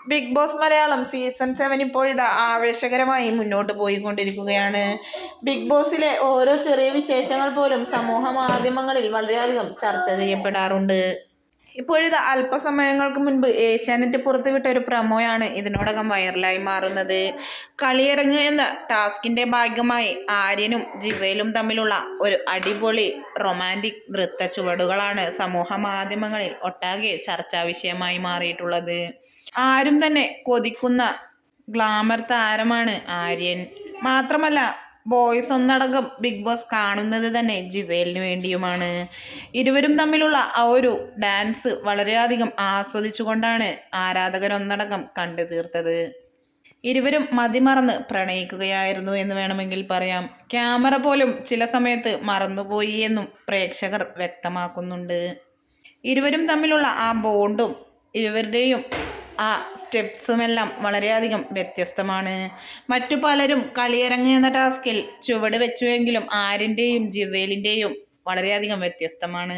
Big boss Malayalam season 7 ഇപ്പോഴിതാ ആവേശകരമായി മുന്നോട്ട് പോയിക്കൊണ്ടിരിക്കുകയാണ്. ബിഗ് ബോസിലെ ഓരോ ചെറിയ വിശേഷങ്ങൾ പോലും സമൂഹ മാധ്യമങ്ങളിൽ വളരെയധികം ചർച്ച ചെയ്യപ്പെടാറുണ്ട്. ഇപ്പോഴിതാ അല്പസമയങ്ങൾക്ക് മുൻപ് ഏഷ്യാനെറ്റ് പുറത്തുവിട്ട ഒരു പ്രൊമോയാണ് ഇതിനോടകം വൈറലായി മാറുന്നത്. കളിയിറങ്ങ് എന്ന ടാസ്കിന്റെ ഭാഗമായി ആര്യനും ജിസയിലും തമ്മിലുള്ള ഒരു അടിപൊളി റൊമാൻറ്റിക് നൃത്ത ചുവടുകളാണ് സമൂഹ മാധ്യമങ്ങളിൽ ഒട്ടാകെ ചർച്ചാ വിഷയമായി മാറിയിട്ടുള്ളത്. ആരും തന്നെ കൊതിക്കുന്ന ഗ്ലാമർ താരമാണ് ആര്യൻ. മാത്രമല്ല ബോയ്സ് ഒന്നടങ്കം ബിഗ് ബോസ് കാണുന്നത് തന്നെ ജിസേലിന് വേണ്ടിയുമാണ്. ഇരുവരും തമ്മിലുള്ള ആ ഒരു ഡാൻസ് വളരെയധികം ആസ്വദിച്ചുകൊണ്ടാണ് ആരാധകരൊന്നടങ്കം കണ്ടു തീർത്തത്. ഇരുവരും മതിമറന്ന് പ്രണയിക്കുകയായിരുന്നു എന്ന് വേണമെങ്കിൽ പറയാം. ക്യാമറ പോലും ചില സമയത്ത് മറന്നുപോയി എന്നും പ്രേക്ഷകർ വ്യക്തമാക്കുന്നുണ്ട്. ഇരുവരും തമ്മിലുള്ള ആ ബോണ്ടും ഇരുവരുടെയും ആ സ്റ്റെപ്സുമെല്ലാം വളരെയധികം വ്യത്യസ്തമാണ്. മറ്റു പലരും കളിയരങ്ങ് എന്ന ടാസ്കിൽ ചുവട് വെച്ചുവെങ്കിലും ആര്യൻ്റെയും ജിസേലിൻ്റെയും വളരെയധികം വ്യത്യസ്തമാണ്.